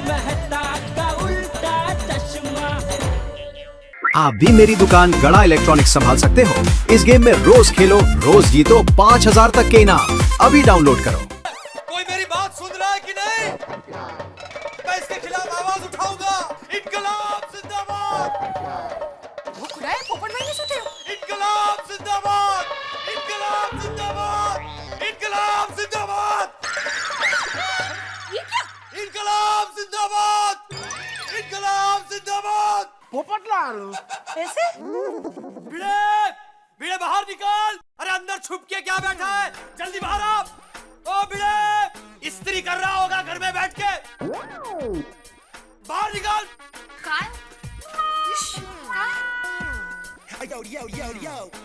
मेहता का उल्टा चश्मा। आप भी मेरी दुकान गड़ा इलेक्ट्रॉनिक्स संभाल सकते हो। इस गेम में रोज खेलो, रोज जीतो 5000 तक के इनाम। अभी डाउनलोड करो। कोई मेरी बात सुन रहा है कि नहीं? मैं इसके खिलाफ आवाज उठाऊंगा। इनकलाब जिंदाबाद। वो खुदा है, पोपट भाई नहीं सोते हो? इनकलाब जिंदाबाद। इनकलाब जिंदाबाद। इनकलाब जिंदाबाद। ये क्या? इनकलाब जिंदाबाद। इनकलाब जिंदाबाद। पोपटलाल, ऐसे? भिड़े, भिड़े बाहर निकल। अरे अंदर छुप के क्या बैठा है? जल्दी बाहर आ। ओ भिड़े, इस्त्री कर रहा होगा घर में बैठ के। बाहर निकल। काय?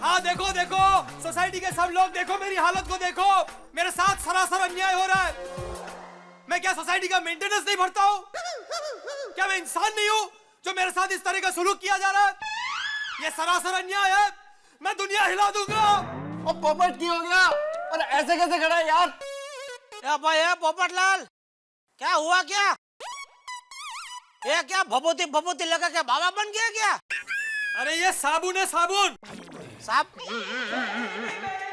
हाँ देखो देखो, सोसाइटी के सब लोग देखो, मेरी हालत को देखो। मेरे साथ सरासर अन्याय हो रहा है। मैं क्या सोसाइटी का मेंटेनेंस नहीं भरता हूँ? क्या मैं इंसान नहीं हूँ जो मेरे साथ इस तरह का सुलूक किया जा रहा है? ये सरासर अन्याय है। मैं दुनिया हिला दूंगा। और पोपट की हो गया? और ऐसे कैसे खड़ा है यार? भाई पोपटलाल, क्या हुआ? क्या ये क्या भभूति भभूति लगा के बाबा बन गया क्या? अरे ये साबुन है, साबुन। साहब,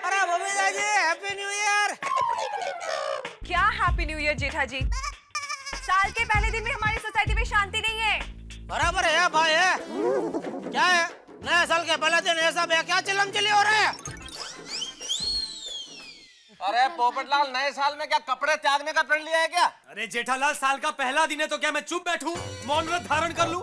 अरे Babita ji, happy new year. क्या हैप्पी न्यू ईयर जेठा जी? साल के पहले दिन में हमारी सोसाइटी में शांति नहीं है। बराबर है भाई है। क्या है? नए साल के पहले दिन ऐसा क्या चिल्लम चिल्ली हो रहा है? अरे पोपटलाल, नए साल में क्या कपड़े त्यागने का प्रण लिया है क्या? अरे जेठालाल, साल का पहला दिन है तो क्या मैं चुप बैठूं, मौन व्रत धारण कर लूं?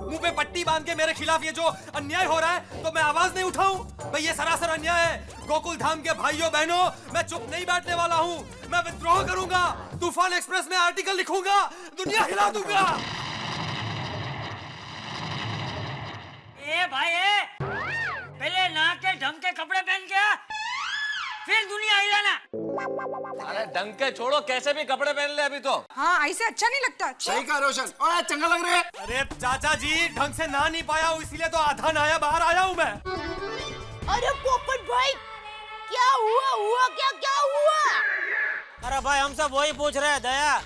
मुंह पे पट्टी बांध के मेरे खिलाफ ये जो अन्याय हो रहा है तो मैं आवाज नहीं उठाऊं? भाई ये सरासर अन्याय है। गोकुल धाम के भाइयों बहनों, मैं चुप नहीं बैठने वाला हूं। मैं विद्रोह करूंगा, तूफान एक्सप्रेस में आर्टिकल लिखूंगा, दुनिया हिला दूंगा। ए भाई पहले नहा के ढंग के कपड़े पहन के फिर दुनिया हिलाना। अरे ढंग के छोड़ो, कैसे भी कपड़े पहन ले अभी तो। हाँ, ऐसे अच्छा नहीं लगता। सही कहा रोशन, और चंगा लग रहे हैं। अरे चाचा जी, ढंग से नहा नहीं पाया हूँ, इसीलिए तो आधा नहाया बाहर आया हूँ मैं। अरे पोपट भाई, क्या हुआ? हुआ क्या? क्या हुआ? अरे भाई हम सब वही पूछ रहे हैं दया।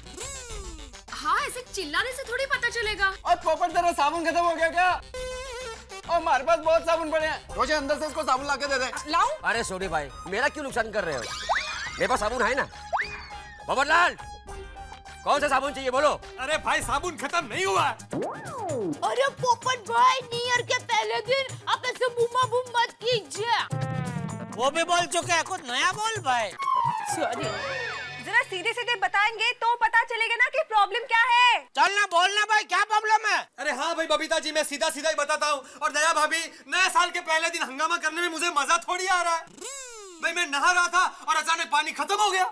हाँ, ऐसे चिल्लाने से थोड़ी पता चलेगा। और पोपट, तेरा साबुन खत्म हो गया क्या? और हमारे पास बहुत साबुन पड़े हैं। रोशन, अंदर से इसको साबुन लाके दे दे। लाऊं? अरे सोनी भाई, मेरा क्यों नुकसान कर रहे हो? मेरे पास साबुन है ना। पोपटलाल, कौन सा साबुन चाहिए बोलो? अरे भाई, साबुन खत्म नहीं हुआ। अरे पोपट भाई, न्यू ईयर के पहले दिन आप ऐसे बूमा बूम मत कीजिए। वो भी बोल चुके हैं, कुछ नया बोल भाई। सॉरी। जरा सीधे सीधे बताएंगे तो पता चलेगा ना कि प्रॉब्लम क्या है। चलना बोलना भाई, क्या प्रॉब्लम है? अरे हाँ भाई बबीता जी, मैं सीधा सीधा ही बताता हूँ। और दया भाभी, नए साल के पहले दिन हंगामा करने में मुझे मजा थोड़ी आ रहा है। भाई मैं नहा रहा था और अचानक पानी खत्म हो गया।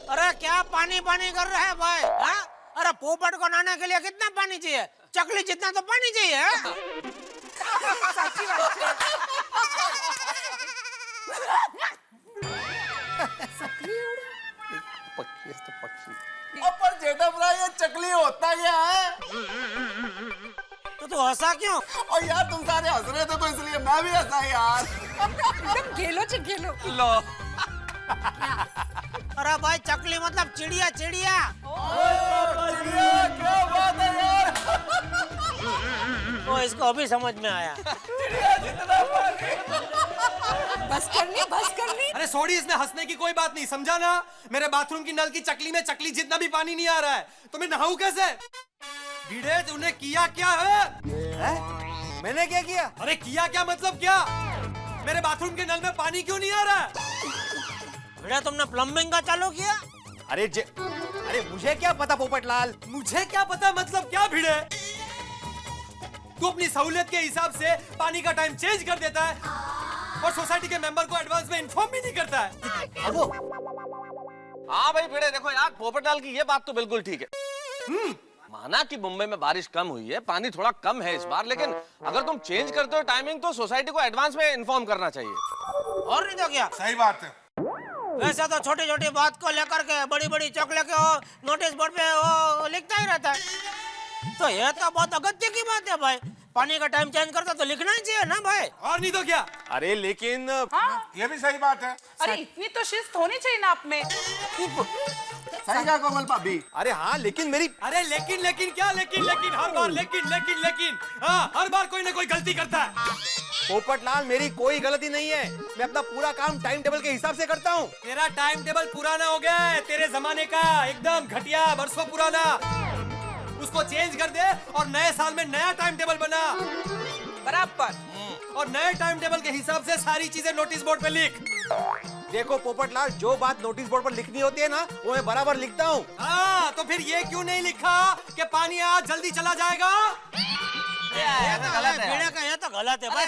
अरे क्या पानी पानी कर रहे हैं भाई? हाँ? अरे पोपट को नहाने के लिए कितना पानी चाहिए? चकली जितना तो पानी चाहिए। सच्ची बात है। पर जेठा भरा, ये चकली होता क्या है? तो तू हंसा क्यों? और यार तुम सारे हंस रहे थे तो इसलिए मैं भी हंसा यार। एकदम घेलो चे घेलो। लो। अरे भाई चकली मतलब चिड़िया चिड़िया। क्या बात है यार? वो इसको अभी समझ में आया। बस करनी, बस करनी। अरे सॉरी, इसमें हंसने की कोई बात नहीं, समझा ना? मेरे बाथरूम की नल की चकली में चकली जितना भी पानी नहीं आ रहा है, तो मैं नहाऊं कैसे? भिड़े, तूने किया क्या है? मैंने क्या किया? अरे किया क्या मतलब क्या? मेरे बाथरूम के नल में पानी क्यों नहीं आ रहा है? बेटा तुमने प्लम्बिंग का चालू किया? अरे मुझे क्या पता पोपटलाल। मुझे क्या पता मतलब क्या भिड़े? तू अपनी सहूलियत के हिसाब से पानी का टाइम चेंज कर देता है और सोसाइटी के मेंबर को एडवांस में इन्फॉर्म भी नहीं करता है। हाँ भाई भिड़े, देखो यार, पोपटलाल की ये बात तो बिल्कुल ठीक है। माना कि मुंबई में बारिश कम हुई है, पानी थोड़ा कम है इस बार, लेकिन अगर तुम चेंज करते हो टाइमिंग तो सोसाइटी को एडवांस में इन्फॉर्म करना चाहिए। और नहीं तो क्या? सही बात है। वैसे तो छोटी छोटी बात को लेकर के बड़ी बड़ी चौक लेके वो नोटिस बोर्ड पे वो लिखता ही रहता है। तो ये तो बहुत अगत्य की बात है भाई। पानी का टाइम चेंज करता तो लिखना ही चाहिए ना भाई। और नहीं तो क्या? अरे लेकिन ये भी सही बात है। अरे इतनी तो शिस्त होनी चाहिए ना आप में। सही कहा कोमल भाभी। अरे हाँ लेकिन मेरी, अरे लेकिन क्या लेकिन हर बार लेकिन हाँ हर बार कोई ना कोई गलती करता है। पोपटलाल मेरी कोई गलती नहीं है, मैं अपना पूरा काम टाइम टेबल के हिसाब से करता हूँ। तेरा टाइम टेबल पुराना हो गया है, तेरे जमाने का एकदम घटिया, बरसों पुराना। उसको चेंज कर दे और नए साल में नया टाइम टेबल बना बराबर। और नए टाइम टेबल के हिसाब से सारी चीजें नोटिस बोर्ड पे लिख। देखो पोपटलाल, जो बात नोटिस बोर्ड पर लिखनी होती है ना वो मैं बराबर लिखता हूँ। हाँ तो फिर ये क्यों नहीं लिखा कि पानी आज जल्दी चला जाएगा? ये तो गलत है, भिड़े का ये तो गलत है भाई।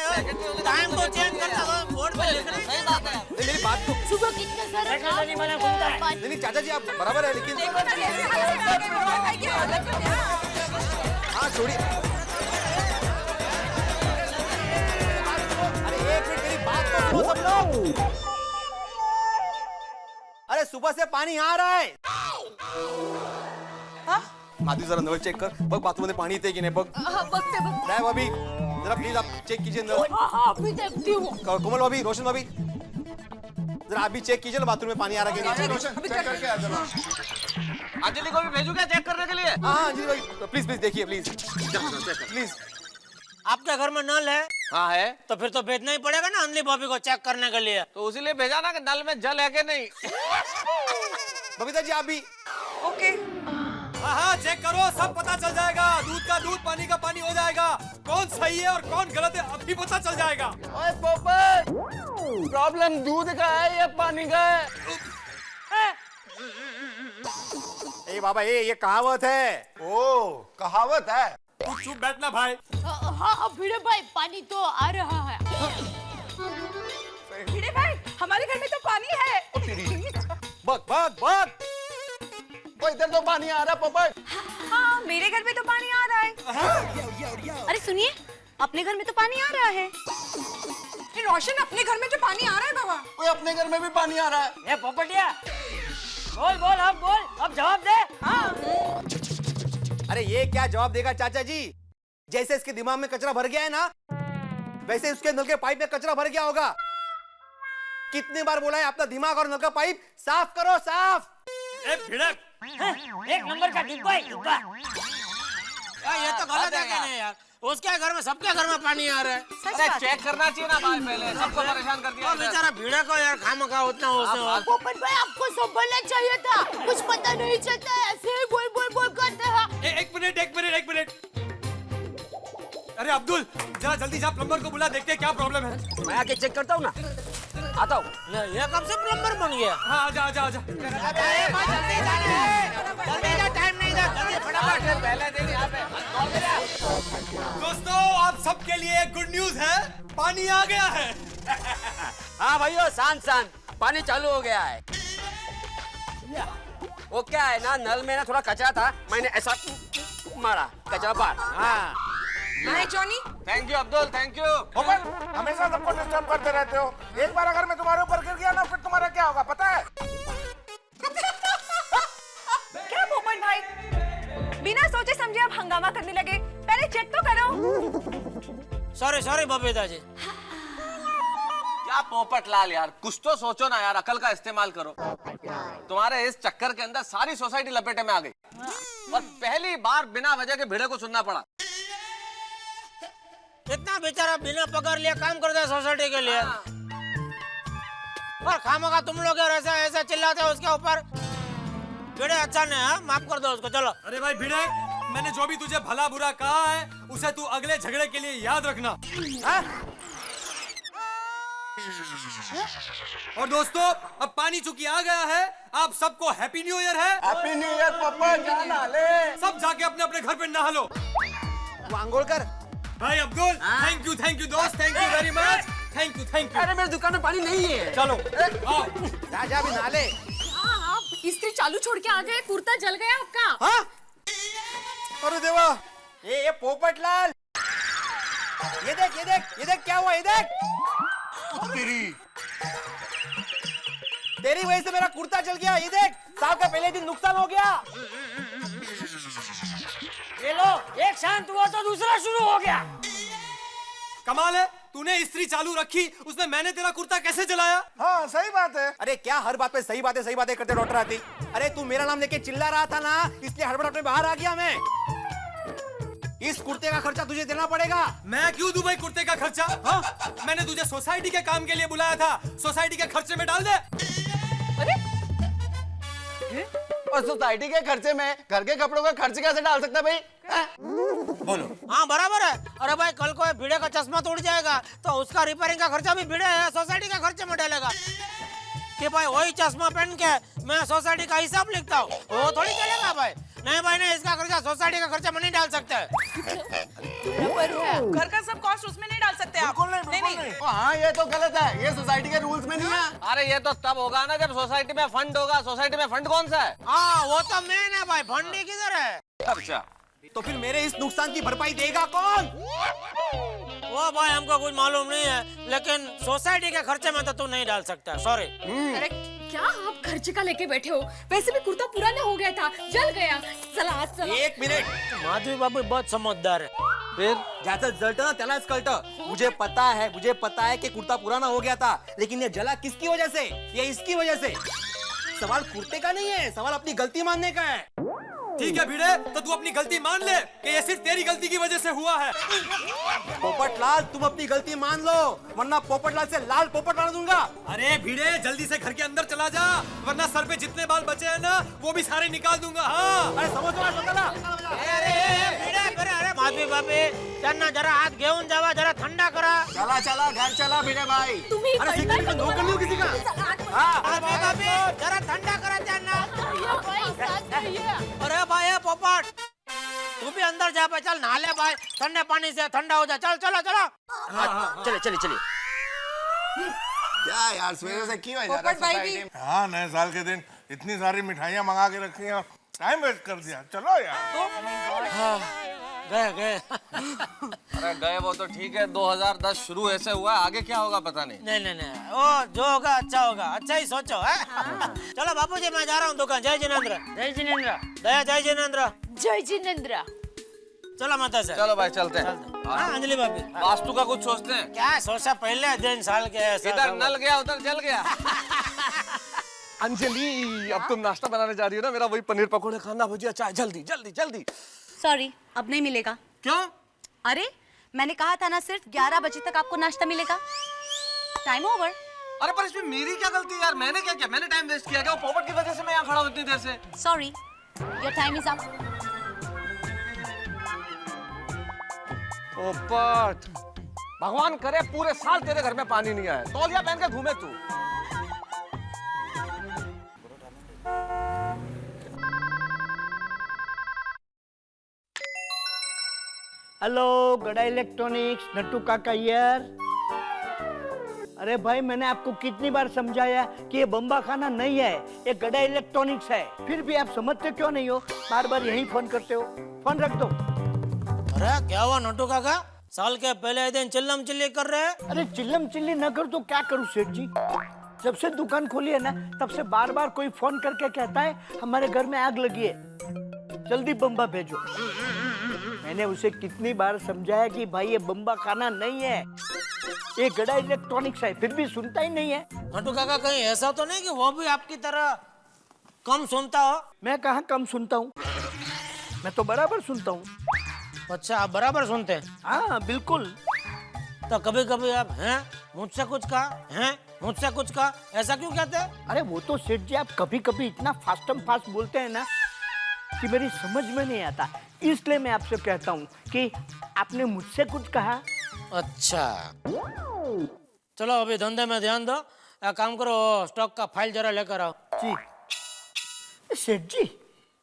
टाइम तो चेंज करता हो, बोर्ड पे लिखना ही सही बात है। मेरी बात तो सुबह कितने सारे नहीं चाचा जी आप बराबर है, लेकिन हाँ छोड़िए। अरे एक मिनट मेरी बात तो सुनो सब लोग। अरे सुबह से पानी आ रहा है। आदि जरा नळ चेक कर, बघ बाथरूम मध्ये पाणी येते की नाही बघ। बघते नाही भाभी, जरा प्लीज आप चेक कीजिए नळ। अभी देखती हूँ। कोमल भाभी, रोशन भाभी, जरा आप भी चेक कीजिए ना बाथरूम में पानी आ रहा है कि नहीं। रोशन चेक करके आ जरा। अंजलि को भी भेजू क्या चेक करने के लिए? हाँ अंजलि भाई प्लीज देखिए प्लीज। आपके घर में नल है? हाँ है। तो फिर तो भेजना ही पड़ेगा ना अंजलि भाभी को चेक करने के लिए। तो उसीलिए भेजा ना कि नल में जल है कि नहीं। बबीता जी आप भी। ओके। हाँ चेक करो, सब पता चल जाएगा। दूध का दूध, पानी का पानी हो जाएगा। कौन सही है और कौन गलत है अभी पता चल जाएगा। ओए पोपट, प्रॉब्लम दूध का है या पानी का है? ए बाबा ये कहावत है। ओ कहावत है। तू चुप बैठना भाई। हाँ भिड़े भाई, पानी तो आ रहा है। भिड़े भाई, हमारे घर में तो पानी है। बग ओ इधर तो पानी आ रहा पोपट। हाँ मेरे घर में तो पानी आ रहा है। अरे सुनिए, अपने घर में तो पानी आ रहा है। रोशन, अपने घर में जो पानी आ रहा है बाबा। ओए अपने घर में भी पानी आ रहा है। ये पोपटिया, बोल अब जवाब दे। हाँ। अरे ये क्या जवाब देगा चाचा जी? जैसे इसके दिमाग में कचरा भर गया है ना, वैसे उसके नल के पाइप में कचरा भर गया होगा। कितनी बार बोला है अपना दिमाग और नल का पाइप साफ करो, साफ। ए भिड़क, एक नंबर का डिब्बा है, डिब्बा। ये तो गलत है क्या नहीं यार? उसके घर में, सबके घर में पानी आ रहा है। अरे चेक करना चाहिए ना भाई, पहले सबको परेशान कर दिया। बेचारा भिड़ा को यार खामखा उतना उसने। पोपट भाई, आपको संभलना चाहिए था। कुछ पता नहीं चलता है, ऐसे ही बोल करते हैं। एक मिनट। अरे अब्दुल, जरा जल्दी जा, प्लम्बर को बुला, देखते हैं क्या प्रॉब्लम है। मैं आके चेक करता हूँ ना, आता हूँ। ये कब से प्लम्बर बन गया? हाँ आजा। जल्दी जा, टाइम नहीं था, जल्दी फटाफट। पहले दिन यहाँ पे दोस्तों, आप सबके लिए गुड न्यूज है, पानी आ गया है। हाँ भाइयों, शांत पानी चालू हो गया है। वो क्या है ना, नल में ना थोड़ा कचरा था, मैंने ऐसा मारा, कचरा बाहर। हाँ thank you Abdul, thank you. पोपट, हमेशा सबको डिस्टर्ब करते रहते हो। एक बार अगर मैं तुम्हारे ऊपर गिर गया ना, फिर तुम्हारा क्या होगा पता है? क्या पोपट भाई, बिना सोचे समझे आप हंगामा करने लगे? पहले चेक तो करो। सॉरी बबीता जी। क्या पोपटलाल यार, कुछ तो सोचो ना यार, अकल का इस्तेमाल करो। तुम्हारे इस चक्कर के अंदर सारी सोसाइटी लपेटे में आ गई और पहली बार बिना वजह के भिड़े को सुनना पड़ा। इतना बेचारा बिना पगार लिए काम करता है सोसाइटी के लिए, और खामखा तुम लोग यार ऐसा चिल्लाते हो उसके ऊपर। भिड़े अच्छा नहीं है, माफ कर दो उसको, चलो। अरे भाई भिड़े, मैंने जो भी तुझे भला बुरा कहा है उसे तू अगले झगड़े के लिए याद रखना। और दोस्तों, अब पानी चूंकि आ गया है, आप सबको हैप्पी न्यू ईयर है। हैप्पी न्यू ईयर पोपट, जाना ले। सब जाके अपने अपने घर पे नहा लो। आंघोल कर। भाई अब्दुल, थैंक यू दोस्त, thank you very much, thank you. अरे मेरी दुकान में पानी नहीं है। चलो आओ। जा भी नाले। आप इस्त्री चालू छोड़ के आ गए, कुर्ता जल गया आपका। हाँ? अरे देवा, ये पोपटलाल, ये देख क्या हुआ, ये देख। तेरी वजह से मेरा कुर्ता जल गया, ये देख। साल का पहले दिन नुकसान हो गया। ये लो, एक शांत हुआ तो दूसरा शुरू हो गया। कमाल है, तूने इस्त्री चालू रखी, उसमें मैंने तेरा कुर्ता कैसे जलाया? हाँ सही बात है। अरे क्या हर बात पे सही बातें करते डॉक्टर आती? अरे तू मेरा नाम लेके चिल्ला रहा था ना, इसलिए हड़बड़ाहट में बाहर आ गया मैं। इस कुर्ते का खर्चा तुझे देना पड़ेगा। मैं क्यों दूं भाई कुर्ते का खर्चा? हाँ? मैंने तुझे सोसाइटी के काम के लिए बुलाया था, सोसाइटी के खर्चे में डाल दे। और सोसाइटी के खर्चे में घर के कपड़ों का खर्च कैसे डाल सकता है भाई? बोलो। हाँ बराबर है। अरे भाई कल को भिड़े का चश्मा टूट जाएगा तो उसका रिपेयरिंग का खर्चा भी भिड़े है सोसाइटी का खर्चे में डालेगा कि भाई वही चश्मा पहन के मैं सोसाइटी का हिसाब लिखता हूँ, वो थोड़ी चलेगा भाई। नहीं भाई नहीं, इसका खर्चा सोसाइटी का खर्चा में नहीं डाल सकते। घर का सब कॉस्ट उसमें नहीं डाल सकते आप। नहीं। हाँ ये तो गलत है, ये सोसाइटी के रूल्स में नहीं है। अरे ये तो तब होगा ना जब सोसाइटी में फंड होगा। सोसाइटी में फंड कौन सा है? हाँ वो तो मेन है भाई, फंडी किधर है? अच्छा तो फिर मेरे इस नुकसान की भरपाई देगा कौन? वो भाई हमको कुछ मालूम नहीं है, लेकिन सोसाइटी के खर्चे में तो तू नहीं डाल सकता, सॉरी। क्या आप खर्चे का लेके बैठे हो? वैसे भी कुर्ता पुराना हो गया था, जल गया। चला। एक मिनिट, माधवी बाबू बहुत समझदार है। फिर ज्यादा जलता ना त्यालाच कळतं। मुझे पता है कि कुर्ता पुराना हो गया था, लेकिन ये जला किसकी वजह से? ये इसकी वजह से। सवाल कुर्ते का नहीं है, सवाल अपनी गलती मानने का है। ठीक है भिड़े, तो तू अपनी गलती मान ले कि ये सिर्फ तेरी गलती की वजह से हुआ है। पोपटलाल तुम अपनी गलती मान लो, वरना पोपटलाल से लाल पोपट डाल दूंगा। अरे भिड़े जल्दी से घर के अंदर चला जा, वरना सर पे जितने बाल बचे हैं ना वो भी सारे निकाल दूंगा। हाँ अरे समझो ना अरे माधवी बाबी त्यांना जरा हात घेऊन जावा, जरा थंडा करा। चला घर चला भिड़े भाई। तुम्ही अरे सिक्योरिटी नौकर नहीं हो किसी का? माधवी बाबी जरा थंडा करा त्यांना। अरे भाई पोपट तू भी अंदर जा भाई, चल नहा ले भाई, ठंडे पानी से ठंडा हो जा। चल चलो चलिए क्या यार सवेरे से क्यों है जा रहा पोपट भाई सोसाइटी में? हाँ नए साल के दिन इतनी सारी मिठाइयाँ मंगा के रखी हैं, टाइम वेस्ट कर दिया। चलो यार। गए अरे गए वो तो ठीक है, 2010 शुरू ऐसे हुआ है, आगे क्या होगा पता नहीं। नहीं वो जो होगा अच्छा होगा, अच्छा ही सोचो है। चलो बापूजी मैं जा रहा हूँ दुकान। जय जिनेंद्र। जय जिनेंद्र। दया जय जिनेंद्र। जय जिनेंद्र। चलो माता से। चलो भाई चलते हैं। हाँ अंजलि भाभी वास्तु का कुछ सोचते हैं? क्या सोचा पहले दिन साल के ऐसा इधर सब। नल गया उधर जल गया। अंजलि अब तुम नाश्ता बनाने जा रही हो ना, मेरा वही पनीर पकौड़े खाना, भुजिया चाय, जल्दी जल्दी जल्दी। सॉरी, अब नहीं मिलेगा। क्यों? अरे मैंने कहा था ना सिर्फ 11 बजे तक आपको नाश्ता मिलेगा। Time over. अरे पर इसमें मेरी क्या गलती है यार? मैंने क्या किया? मैंने टाइम वेस्ट किया क्या? वो पोपट की वजह से मैं यहाँ खड़ा हूँ इतनी देर से। Sorry, your time is up. पोपट भगवान करे पूरे साल तेरे घर में पानी नहीं आया, तौलिया पहन के घूमे तू। हेलो गड़ा इलेक्ट्रॉनिक्स, नट्टू काका यार। अरे भाई मैंने आपको कितनी बार समझाया कि ये बम्बा खाना नहीं है, ये गड़ा इलेक्ट्रॉनिक्स है, फिर भी आप समझते क्यों नहीं हो? बार बार यही फोन करते हो। फोन रख दो। अरे क्या हुआ नट्टू काका, साल के पहले दिन चिल्लम चिल्ली कर रहे हैं? अरे चिल्लम चिल्ली न कर तो क्या करूं सेठ जी? जब से दुकान खोली है ना तब से बार बार कोई फोन करके कहता है हमारे घर में आग लगी है, जल्दी बम्बा भेजो। मैंने उसे कितनी बार समझाया कि भाई ये बम्बा खाना नहीं है, ये गड़ा इलेक्ट्रॉनिक्स है, फिर भी सुनता ही नहीं है। नट्टू काका कहीं ऐसा तो नहीं कि वो भी आपकी तरह कम सुनता हो? मैं कहाँ कम सुनता हूँ, मैं तो बराबर सुनता हूँ। अच्छा आप बराबर सुनते हैं? हाँ बिल्कुल। तो कभी कभी आप हैं मुझसे कुछ कहा, हैं मुझसे कुछ कहा, ऐसा क्यों कहते हैं? अरे वो तो सेठ जी आप कभी कभी इतना फास्ट बोलते हैं ना कि मेरी समझ में नहीं आता, इसलिए मैं आपसे कहता हूँ कि आपने मुझसे कुछ कहा। अच्छा चलो अभी धंधे में ध्यान दो, एक काम करो स्टॉक का फाइल जरा लेकर आओ। जी सेठ जी,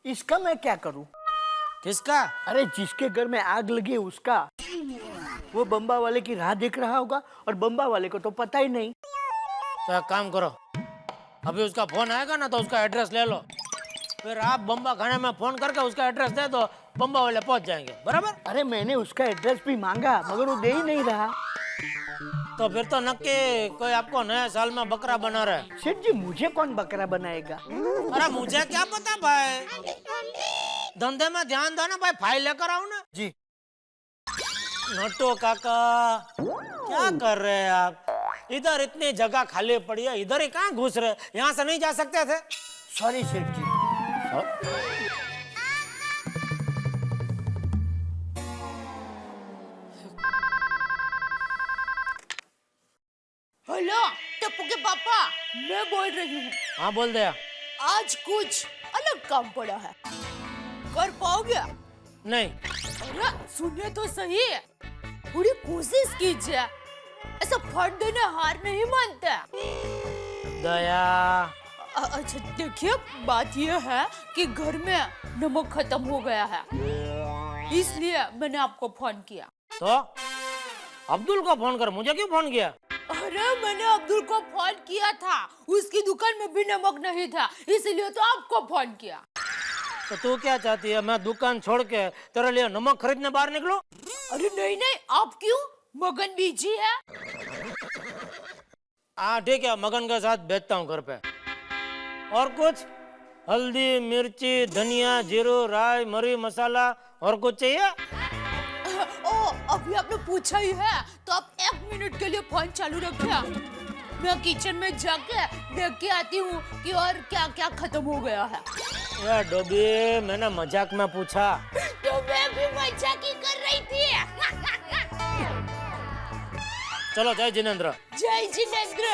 इसका मैं क्या करूँ? किसका? अरे जिसके घर में आग लगी है उसका। वो बम्बा वाले की राह देख रहा होगा और बम्बा वाले को तो पता ही नहीं। तो एक काम करो, अभी उसका फोन आएगा ना तो उसका एड्रेस ले लो, फिर आप बम्बा खाने में फोन करके उसका एड्रेस दे दो, बम्बा वाले पहुंच जाएंगे। बराबर? अरे मैंने उसका एड्रेस भी मांगा मगर वो दे ही नहीं रहा। तो फिर तो नक्की कोई आपको नए साल में बकरा बना रहा है। सेठ जी मुझे कौन बकरा बनाएगा? अरे मुझे क्या पता भाई, धंधे में ध्यान दो ना भाई, फाइल लेकर आओ ना। जी नोटो काका क्या कर रहे हैं आप? इधर इतनी जगह खाली पड़ी है, इधर ही कहाँ घुस रहे? यहाँ से नहीं जा सकते थे? सॉरी सेठ जी। हेलो टप्पू के पापा, मैं बोल रही हूँ। हाँ बोल दे। आज कुछ अलग काम पड़ा है, कर पाओगे? नहीं। अरे सुनिए तो सही, थोड़ी कोशिश कीजिए, ऐसा फट देने हार नहीं मानते। दया। अच्छा देखिए, बात यह है कि घर में नमक खत्म हो गया है, इसलिए मैंने आपको फोन किया। तो अब्दुल को फोन कर, मुझे क्यों फोन किया? अरे मैंने अब्दुल को फोन किया था, उसकी दुकान में भी नमक नहीं था, इसलिए तो आपको फोन किया। तो तू क्या चाहती है, मैं दुकान छोड़ के तेरे लिए नमक खरीदने बाहर निकलूं? अरे नहीं नहीं, आप क्यों? मगन बिजी है। हाँ ठीक है, मगन के साथ भेजता हूँ घर पे। और कुछ? हल्दी, मिर्ची, धनिया, जीरो, राई, मरी, मसाला और कुछ चाहिए? ओ, अभी आपने पूछा ही है, तो आप 1 मिनट के लिए फोन चालू रखिए, मैं किचन में जाके देख के आती हूँ कि और क्या क्या खत्म हो गया है। यार डोबी, मैंने मजाक में पूछा। तो मैं भी मजाक ही कर रही थी। चलो जय जिनेंद्र। जय जिनेंद्र।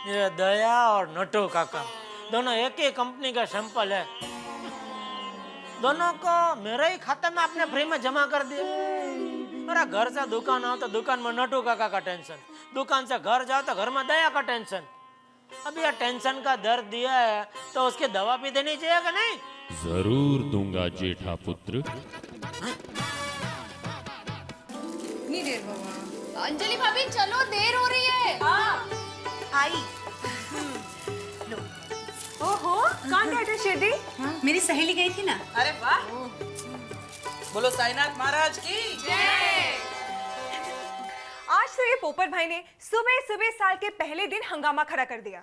ये दया और नटू काका दोनों एक ही कंपनी का सैंपल है, दोनों को मेरे ही खाते में आपने फ्री में जमा कर दिया। मेरा घर से दुकान आओ तो दुकान में नटू काका का टेंशन, दुकान से घर जाओ तो घर में दया का टेंशन। अब यह टेंशन का दर्द दिया है तो उसकी दवा भी देनी चाहिए कि नहीं? जरूर दूंगा जेठा पुत्र। इतनी देर बाबा। अंजलि भाभी चलो, देर हो रही है। हाँ आई। ओहो, कहाँ गए थे श्रीदी? मेरी सहेली गई थी ना। अरे वाह, बोलो साईनाथ महाराज की जय। आज तो ये पोपट भाई ने सुबह सुबह साल के पहले दिन हंगामा खड़ा कर दिया।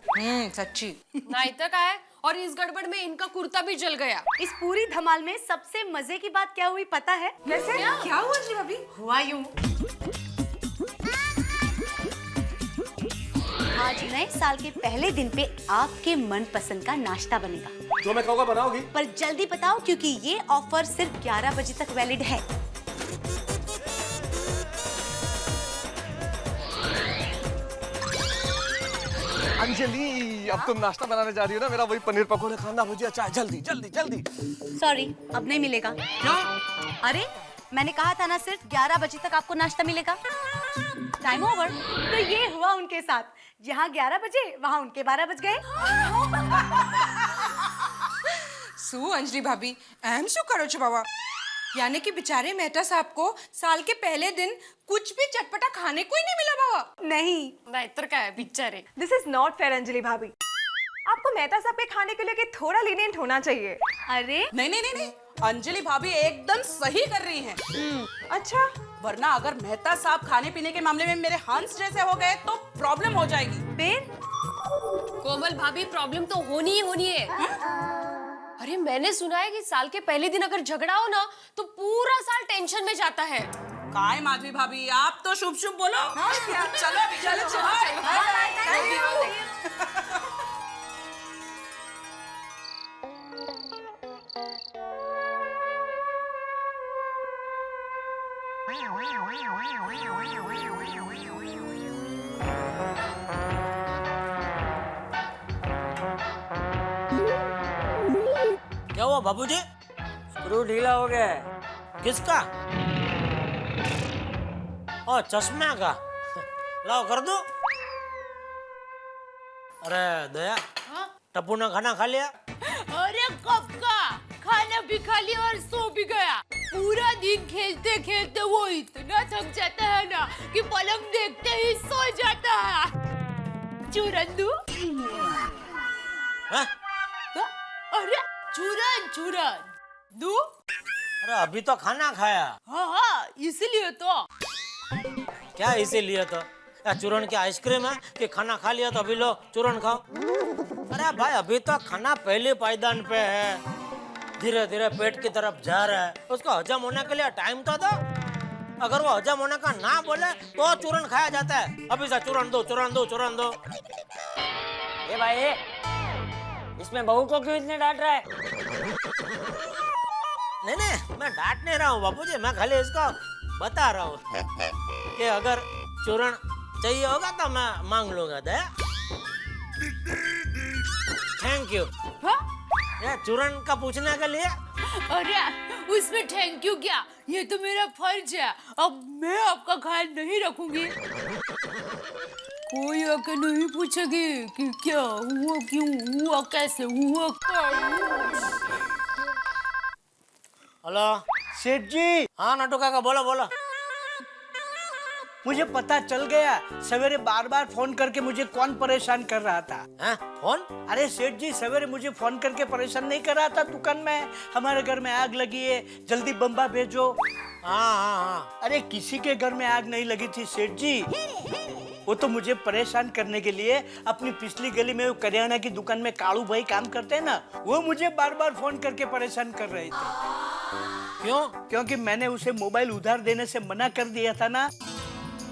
सच्ची नहीं तो क्या है, और इस गड़बड़ में इनका कुर्ता भी जल गया। इस पूरी धमाल में सबसे मजे की बात क्या हुई पता है? वैसे क्या हुआ जी भाभी? हुआ यूं, आज नए साल के पहले दिन पे आपके मनपसंद का नाश्ता बनेगा। जो मैं कहूँगा बनाओगी? पर जल्दी बताओ क्योंकि ये ऑफर सिर्फ 11 बजे तक वैलिड है। अंजलि, अब तुम नाश्ता बनाने जा रही हो ना, मेरा वही पनीर पकौड़े खाना, भुजिया, चाय, जल्दी जल्दी जल्दी। सॉरी, अब नहीं मिलेगा। क्यों? अरे मैंने कहा था ना सिर्फ 11 बजे तक आपको नाश्ता मिलेगा। Time over. तो ये हुआ उनके साथ, जहाँ 11 बजे वहाँ उनके 12 बज गए। શું અંજલિ ભાભી એમ શું કરો છો બાબા? यानी कि बेचारे मेहता साहब को साल के पहले दिन कुछ भी चटपटा खाने को ही नहीं मिला बाबा। नहीं नाइतर क्या है बेचारे। This is not fair Anjali भाभी, आपको मेहता साहब के खाने के लिए थोड़ा लीनियंट होना चाहिए। अरे नहीं नहीं नहीं नहीं, अंजलि भाभी एकदम सही कर रही हैं। अच्छा, वरना अगर मेहता साहब खाने पीने के मामले में मेरे हंस जैसे हो गए तो प्रॉब्लम हो जाएगी। फिर कोमल भाभी, प्रॉब्लम तो होनी ही होनी है। अरे मैंने सुना है कि साल के पहले दिन अगर झगड़ा हो ना तो पूरा साल टेंशन में जाता है। काय माधवी भाभी, आप तो शुभ शुभ बोलो। चलो अभी, चलो चलो क्या हुआ बाबूजी? स्क्रू ढीला हो गया है। किसका? ओ चश्मा का। लाओ कर दो। अरे दया, टप्पू ने खाना खा लिया? अरे कब का खाना भी खा लिया और सो भी गया। पूरा दिन खेलते खेलते वो इतना थक जाता है ना कि पलंग देखते ही सो जाता है। चूरन दूं? अरे चूरन चूरन दूं? अरे अभी तो खाना खाया। हाँ इसीलिए तो। क्या इसीलिए तो? या चूरन की आइसक्रीम है कि खाना खा लिया तो अभी लो चूरन खाओ? अरे भाई अभी तो खाना पहले पायदान पे है, धीरे धीरे पेट की तरफ जा रहा है, उसको हजम होने के लिए टाइम तो दो। अगर वो हजम होने का ना बोले तो चूरन खाया जाता है। अभी से चूरन दो, चूरन दो, चूरन दो। ए भाई, इसमें बहू को क्यों इतने डांट रहा है? नहीं नहीं, मैं डांट नहीं रहा हूँ बापूजी, मैं खाली इसको बता रहा हूँ कि अगर चूरन चाहिए होगा तो मैं मांग लूंगा। दया, थैंक यू। ये चूरन का पूछने के लिए। अरे उसमें थैंक यू क्या, ये तो मेरा फर्ज है। अब मैं आपका ख्याल नहीं रखूंगी। कोई आके नहीं पूछेगी कि क्या हुआ, क्यों हुआ, कैसे हुआ। हेलो सेठ जी। हाँ नटू काका, बोलो बोलो। मुझे पता चल गया, सवेरे बार बार फोन करके मुझे कौन परेशान कर रहा था। फोन? अरे सेठ जी, सवेरे मुझे फोन करके परेशान नहीं कर रहा था दुकान में, हमारे घर में आग लगी है, जल्दी बम्बा भेजो। हाँ। अरे किसी के घर में आग नहीं लगी थी सेठ जी, वो तो मुझे परेशान करने के लिए अपनी पिछली गली में करियाना की दुकान में कालू भाई काम करते हैं ना, वो मुझे बार बार फोन करके परेशान कर रहे थे। क्यों? क्योंकि मैंने उसे मोबाइल उधार देने से मना कर दिया था ना,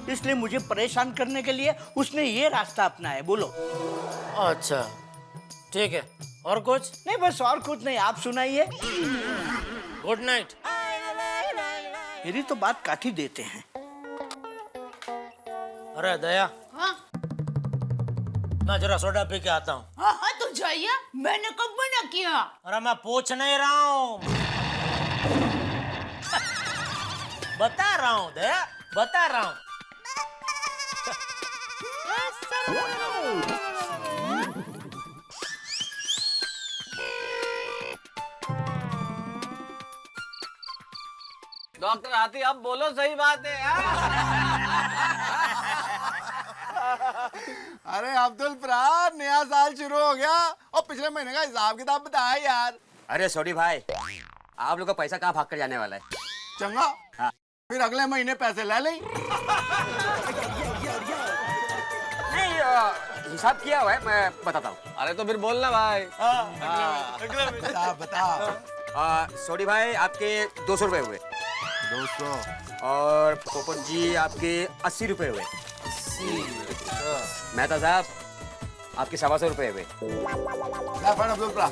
इसलिए मुझे परेशान करने के लिए उसने ये रास्ता अपनाया। बोलो। अच्छा ठीक है, और कुछ? नहीं बस और कुछ नहीं, आप सुनाइए। Good night. मेरी तो बात काट ही देते हैं। अरे दया, हाँ मैं जरा सोडा पी के आता हूँ। हाँ हाँ, तो जाइए, मैंने कब मना किया। अरे मैं पूछ नहीं रहा हूँ, बता रहा हूँ दया, बता रहा हूँ। डॉक्टर हाथी, अब बोलो सही बात है यार। अरे अब्दुल प्राण, नया साल शुरू हो गया और पिछले महीने का हिसाब किताब बताया यार। अरे सोडी भाई, आप लोग का पैसा कहाँ भाग कर जाने वाला है? चंगा, हाँ। फिर अगले महीने पैसे ले लें। नहीं, हिसाब किया हुआ है, मैं बताता हूँ। अरे तो फिर बोलना भाई। बता। सोडी भाई, आपके 200 रुपए हुए। 200। और पोपट जी आपके 80 रुपए हुए। 80। मेहता साहब आपके 125 रुपए हुए। अब्दुल प्राण।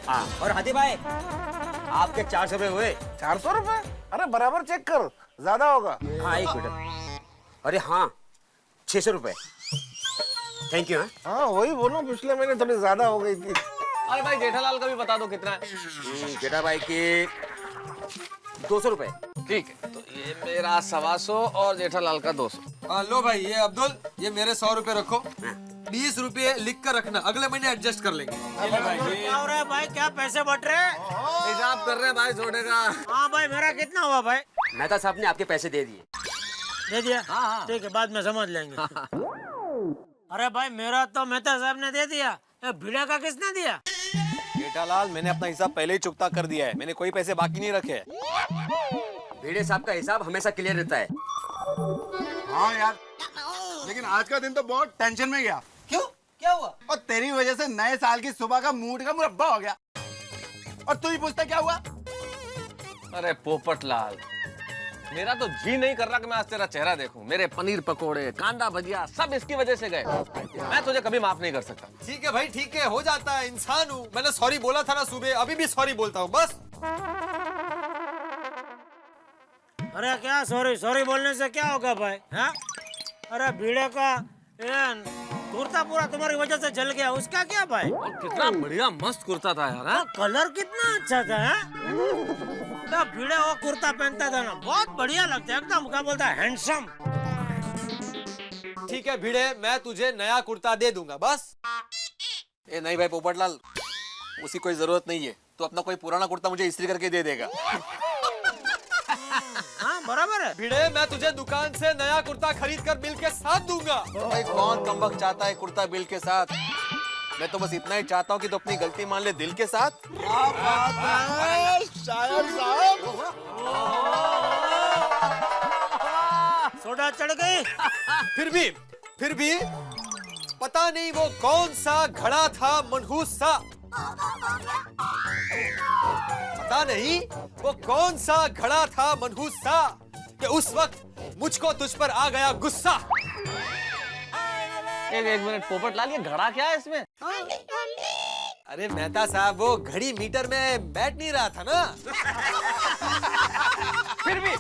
हाँ, और हाथी भाई आपके 400 रुपए हुए। 400 रुपए? अरे बराबर चेक कर, ज्यादा होगा। हाँ एक मिनट, अरे हाँ 600 रुपए। Thank you. हाँ वही बोलो, पिछले महीने थोड़ी ज्यादा हो गई थी। अरे भाई जेठालाल का भी बता दो कितना है। जेठा भाई के 200 रुपए। ठीक है, तो ये मेरा 125 और जेठालाल का 200। लो भाई, ये अब्दुल, ये मेरे 100 रुपए रखो। 20 रुपए लिख कर रखना, अगले महीने एडजस्ट कर लेंगे। क्या हो रहा है भाई, क्या पैसे बट रहे हैं? हिसाब कर रहे हैं भाई सोडे का। हाँ भाई, मेरा कितना हुआ भाई? मेहता साहब ने आपके पैसे दे दिए। दे दिया? हाँ। ठीक है, बाद में समझ लेंगे। अरे भाई, मेरा तो मेहता साहब ने दे दिया, भिड़ा का किसने दिया? जेठालाल, मैंने अपना हिसाब पहले ही चुकता कर दिया है, मैंने कोई पैसे बाकी नहीं रखे। भिड़े साहब का हिसाब हमेशा क्लियर रहता है। हाँ यार, लेकिन आज का दिन तो बहुत टेंशन में गया। क्यों, क्या हुआ? और तेरी वजह से नए साल की सुबह का मूड का मुरब्बा हो गया। और तू ही पूछता क्या हुआ? अरे पोपटलाल, मेरा तो जी नहीं कर रहा कि मैं आज तेरा चेहरा देखूं। मेरे पनीर पकोड़े, कांदा भजिया सब इसकी वजह से गए। मैं तुझे कभी माफ नहीं कर सकता। ठीक है भाई, ठीक है, हो जाता है, इंसान हूँ। मैंने सॉरी बोला था ना सुबह, अभी भी सॉरी बोलता हूँ बस। अरे क्या सॉरी सॉरी बोलने से क्या होगा भाई? हाँ? अरे भिड़े का कुर्ता पूरा तुम्हारी वजह से जल गया, उसका क्या भाई? और कितना बढ़िया मस्त कुर्ता था यार। हाँ? कलर कितना अच्छा था। तो भिड़े वो कुर्ता पहनता था ना, बहुत बढ़िया लगता है एकदम, क्या बोलता है, हैंडसम। ठीक है भिड़े, मैं तुझे नया कुर्ता दे दूंगा बस। ए नहीं भाई पोपटलाल, उसी कोई जरूरत नहीं है, तो अपना कोई पुराना कुर्ता मुझे इस्त्री करके दे देगा। हाँ बराबर है। भिड़े, मैं तुझे दुकान से नया कुर्ता खरीद कर बिल के साथ दूंगा। भाई कौन कमबख्त चाहता है कुर्ता बिल के साथ? मैं तो बस इतना ही चाहता हूँ कि तू अपनी गलती मान ले दिल के साथ। सोडा चढ़ गई। फिर भी पता नहीं वो कौन सा घड़ा था मनहूस सा। पता नहीं वो कौन सा घड़ा था मनहूस सा कि उस वक्त मुझको तुझ पर आ गया गुस्सा। एक मिनट पोपट लाल, ये घड़ा क्या है इसमें? अरे मेहता साहब, वो घड़ी मीटर में बैठ नहीं रहा था ना। फिर भी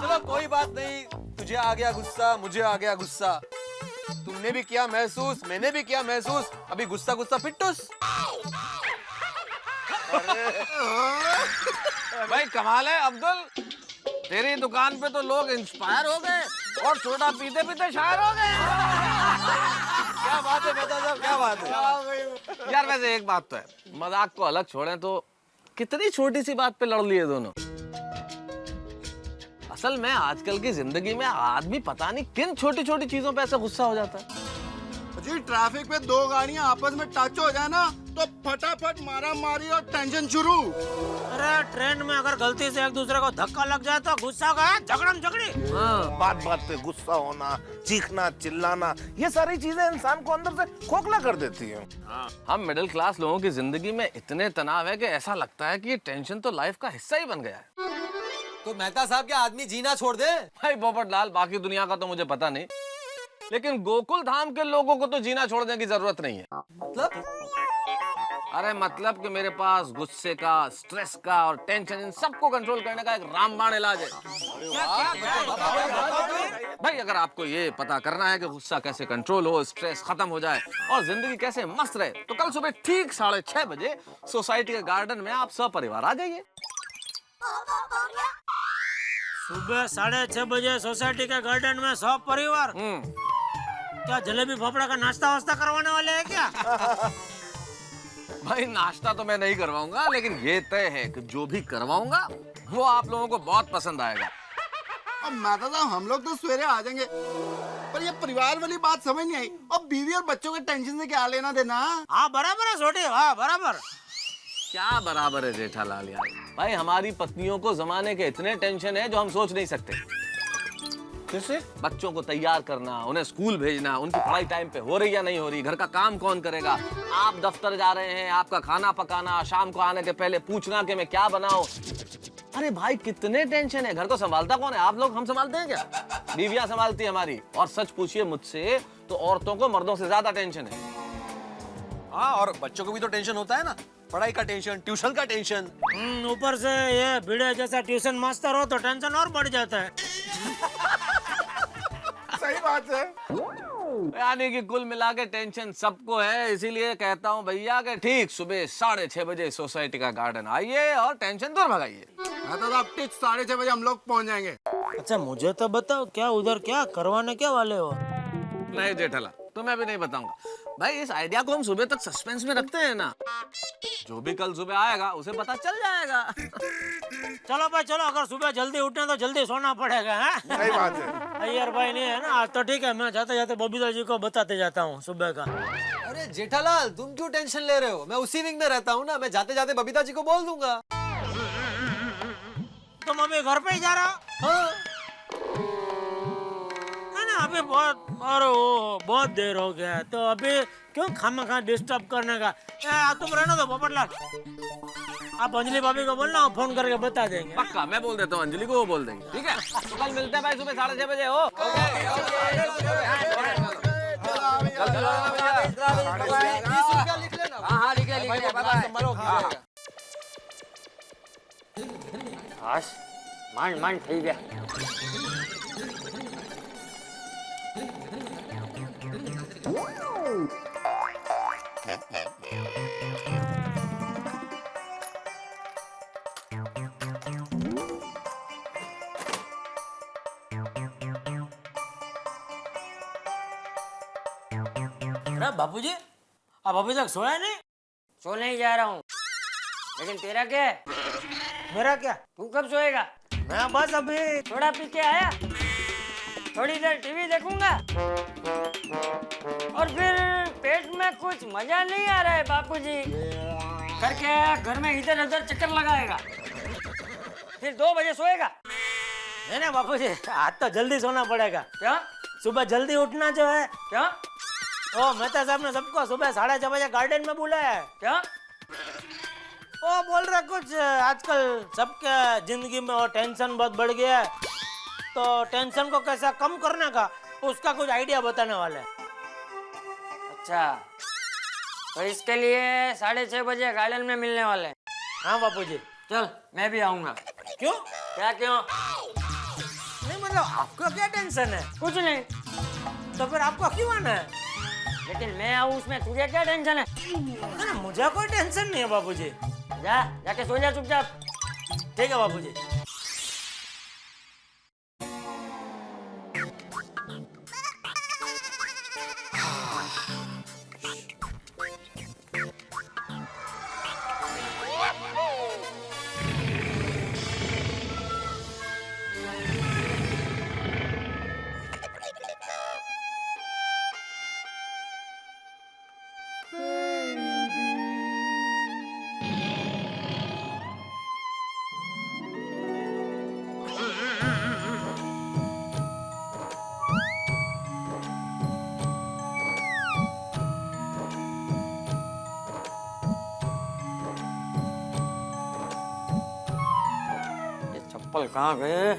चलो कोई बात नहीं, तुझे आ गया गुस्सा, मुझे आ गया गुस्सा, तुमने भी किया महसूस, मैंने भी किया महसूस, अभी गुस्सा गुस्सा फिट्टूस। भाई कमाल है अब्दुल, तेरी दुकान पे तो लोग इंस्पायर हो गए और सोडा पीते पीते शायर हो गए। क्या बात है मेहता साहब, क्या बात है। यार वैसे एक बात तो है, मजाक को अलग छोड़ें तो कितनी छोटी सी बात पे लड़ लिए दोनों। असल में आजकल की जिंदगी में आदमी पता नहीं किन छोटी छोटी चीजों पे ऐसा गुस्सा हो जाता है। जी ट्रैफिक पे दो गाड़ियां आपस में टच हो जाए ना तो फटाफट मारा मारी और टेंशन शुरू। अरे ट्रेन में अगर गलती से एक दूसरे को धक्का लग जाए तो गुस्सा का झगड़म झगड़ी। बात बात पे गुस्सा होना, चीखना चिल्लाना, ये सारी चीजें इंसान को अंदर से खोखला कर देती हैं। हम मिडिल क्लास लोगों की जिंदगी में इतने तनाव है कि ऐसा लगता है कि ये टेंशन तो लाइफ का हिस्सा ही बन गया है। तो मेहता साहब क्या आदमी जीना छोड़ दे? भाई पोपट लाल, बाकी दुनिया का तो मुझे पता नहीं, लेकिन गोकुल धाम के लोगों को तो जीना छोड़ने की जरूरत नहीं है। मतलब? अरे मतलब कि मेरे पास गुस्से का, स्ट्रेस का और टेंशन, इन सबको कंट्रोल करने का एक रामबाण इलाज है। भाई अगर आपको ये पता करना है कि गुस्सा कैसे कंट्रोल हो, स्ट्रेस खत्म हो जाए और जिंदगी कैसे मस्त रहे, तो कल सुबह ठीक 6:30 बजे सोसाइटी के गार्डन में आप सपरिवार आ जाइए। सुबह 6:30 बजे सोसाइटी के गार्डन में सब परिवार। क्या जलेबी फाफड़ा का नाश्ता वास्ता करवाने वाले हैं क्या? भाई नाश्ता तो मैं नहीं करवाऊंगा, लेकिन ये तय है कि जो भी करवाऊंगा वो आप लोगों को बहुत पसंद आएगा। अब मेहता साहब हम लोग तो सवेरे आ जाएंगे, पर ये परिवार वाली बात समझ नहीं आई। अब बीवी और बच्चों के टेंशन से क्या लेना देना? हाँ बराबर है छोटे, हाँ बराबर। क्या बराबर है जेठालाल यार? भाई हमारी पत्नियों को जमाने के इतने टेंशन है जो हम सोच नहीं सकते। कैसे? बच्चों को तैयार करना, उन्हें स्कूल भेजना, उनकी पढ़ाई टाइम पे हो रही या नहीं हो रही, घर का काम कौन करेगा, आप दफ्तर जा रहे हैं, आपका खाना पकाना, शाम को आने के पहले पूछना कि मैं क्या बनाऊं। अरे भाई कितने टेंशन है। घर को संभालता कौन है? आप लोग? हम संभालते हैं क्या? बीवियां संभालती है हमारी। और सच पूछिए मुझसे तो औरतों को मर्दों से ज्यादा टेंशन है। हाँ, और बच्चों को भी तो टेंशन होता है ना, पढ़ाई का टेंशन, ट्यूशन का टेंशन। ऊपर से ये भिड़े जैसा ट्यूशन मास्टर हो तो टेंशन और बढ़ जाता है। सही बात है। यानी कि कुल मिला के टेंशन सबको है, इसीलिए कहता हूँ भैया कि ठीक सुबह 6:30 बजे सोसाइटी का गार्डन आइए और टेंशन दूर भगाइए। मेहता साहब ठीक 6:30 बजे हम लोग पहुंच जाएंगे। अच्छा मुझे तो बताओ, क्या उधर क्या करवाने क्या वाले हो? नहीं जेठाला, तुम्हें भी नहीं बताऊंगा। भाई इस आइडिया को हम सुबह तक सस्पेंस में रखते हैं ना, जो भी कल सुबह आएगा उसे पता चल जाएगा। चलो भाई चलो, अगर सुबह जल्दी उठना तो जल्दी सोना पड़ेगा। सही बात है। अय्यर भाई नहीं है ना आज तो ठीक है, मैं जाते जाते बबीता जी को बताते जाता हूँ सुबह का। अरे जेठालाल तुम क्यों टेंशन ले रहे हो? मैं उसी विंग में रहता हूँ ना, मैं जाते जाते बबीता जी को बोल दूंगा। तुम अभी घर पे ही जा रहा हो? हाँ। अभी बहुत देर हो गया है, तो अभी क्यों खामखा डिस्टर्ब करने का? तुम रहना दो पोपटलाल, आप अंजलि भाभी को बोलना, फोन करके बता देंगे। पक्का मैं बोल देता हूँ अंजलि को, वो बोल देंगे। ठीक है, तो कल मिलते हैं भाई सुबह 6:30 बजे। हो लिख लेना। हाँ लिख ले। मान मान થઈ ગયા। अरे बापूजी, आप अभी तक सोया नहीं? सोने ही जा रहा हूँ, लेकिन तेरा क्या है? मेरा क्या? तू कब सोएगा? मैं बस अभी थोड़ा पी के आया, थोड़ी देर टीवी देखूंगा और फिर पेट में कुछ मजा नहीं आ रहा है बापूजी करके घर में इधर उधर चक्कर लगाएगा, फिर 2 बजे सोएगा। नहीं बापूजी, आज तो जल्दी सोना पड़ेगा। क्या? सुबह जल्दी उठना जो है। क्या? ओ मेहता साहब ने सबको सुबह 6:30 बजे गार्डन में बुलाया है। क्या? वो बोल रहा कुछ आजकल सबके जिंदगी में वो टेंशन बहुत बढ़ गया है, तो टेंशन को कैसा कम करने का उसका कुछ आइडिया बताने वाला है। अच्छा, तो इसके लिए 6:30 बजे गार्डन में मिलने वाले हैं। हाँ बापूजी। चल, मैं भी आऊंगा। क्यों? क्या क्यों? नहीं मतलब आपको क्या टेंशन है? कुछ नहीं। तो फिर आपको क्यों आना है? लेकिन मैं आऊँ उसमें तुझे क्या टेंशन है? ना मुझे कोई टेंशन नहीं है बापूजी। जाके सो जा चुपचाप। ठीक है बापूजी। चप्पल कहाँ गए?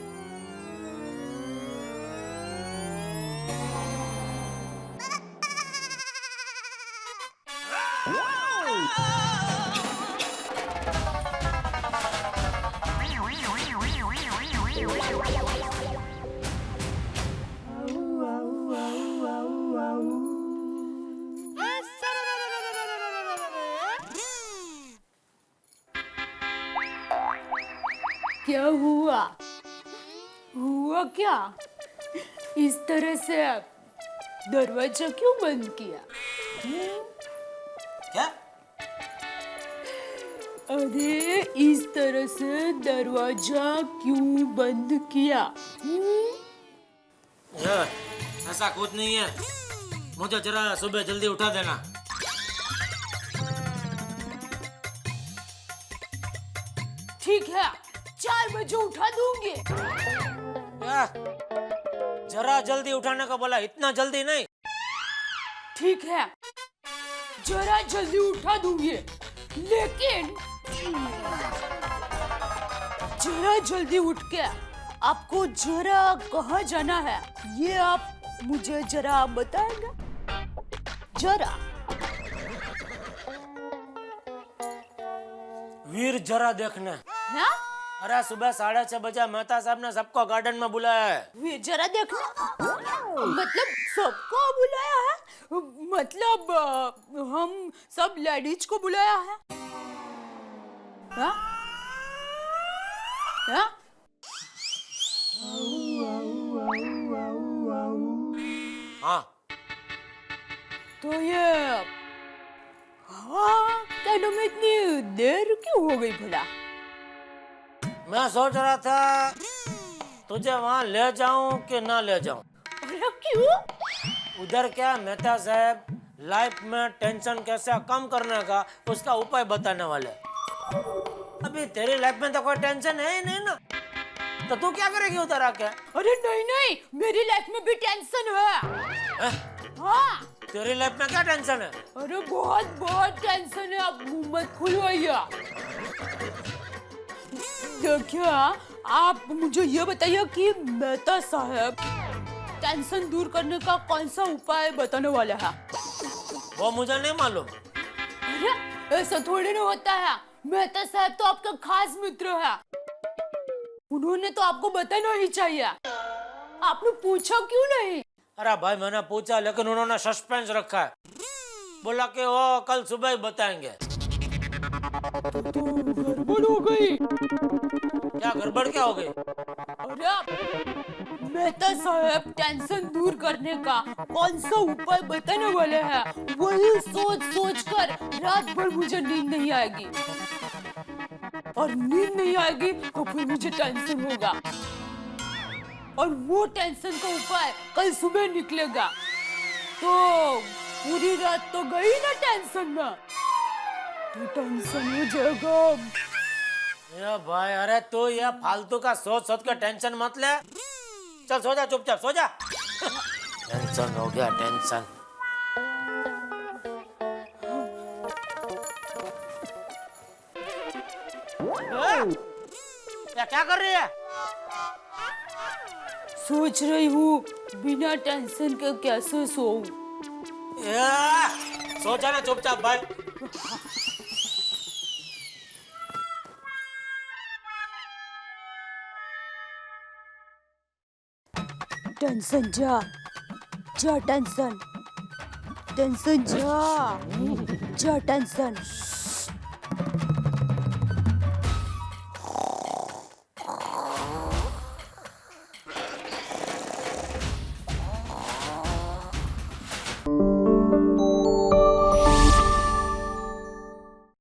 क्या हुआ? हुआ क्या? इस तरह से दरवाजा क्यों बंद किया? क्या? अरे इस तरह से दरवाजा क्यों बंद किया? ऐसा कुछ नहीं है, मुझे जरा सुबह जल्दी उठा देना। ठीक है, 4 बजे उठा दूंगी। क्या? जरा जल्दी उठाने को बोला, इतना जल्दी नहीं। ठीक है, जरा जल्दी उठा दूंगी, लेकिन जरा जल्दी उठ के आपको जरा कहाँ जाना है ये आप मुझे जरा बताएंगे? जरा वीर जरा देखने। हाँ? अरे सुबह 6:30 बजे मेहता साहब ने सबको गार्डन में बुलाया है। वीर जरा देखना मतलब सबको बुलाया है? मतलब हम सब लेडीज को बुलाया है? हाँ? हाँ? हाँ। तो ये हाँ कहने में इतनी देर क्यों हो गई भला? मैं सोच रहा था तुझे वहाँ ले जाऊं कि ना ले जाऊं। अरे क्यों? उधर क्या मेहता साहब लाइफ में टेंशन कैसे कम करने का उसका उपाय बताने वाले। अभी तेरी लाइफ में तो कोई टेंशन है ही नहीं ना, तो तू क्या करेगी उधर आके? अरे नहीं नहीं, मेरी लाइफ में भी टेंशन है। हाँ। तेरी लाइफ में क्या टेंशन है? अरे बहुत बहुत टेंशन है, आप मुंह मत खुलवाइए। देखिए आप मुझे ये बताइए कि मेहता साहब टेंशन दूर करने का कौन सा उपाय बताने वाला है? वो मुझे नहीं मालूम। अरे ऐसा थोड़ी ना होता है, मेहता साहब तो आपका खास मित्र है, उन्होंने तो आपको बताना ही चाहिए। आपने पूछा क्यों नहीं? अरे भाई मैंने पूछा लेकिन उन्होंने सस्पेंस रखा है, बोला कि वो कल सुबह ही बताएंगे। तो गड़बड़ हो गई। क्या गड़बड़ क्या हो गई? अरे मेहता साहब टेंशन दूर करने का कौन सा उपाय बताने वाले हैं, वही सोच सोच कर रात भर मुझे नींद नहीं आएगी, और नींद नहीं आएगी तो फिर मुझे टेंशन होगा, और वो टेंशन का उपाय कल सुबह निकलेगा, तो पूरी रात तो गई ना टेंशन में, तो टेंशन हो जाएगा। ये भाई अरे तू ये फालतू का सोच सोच के टेंशन मत ले, चल सो जा चुपचाप सो जा। टेंशन हो गया टेंशन। क्या कर रही है? सोच रही हूँ बिना टेंशन के कैसे सोऊं। सोचा ना चुपचाप भाई। टेंशन जा जा टेंशन टेंशन जा जा टेंशन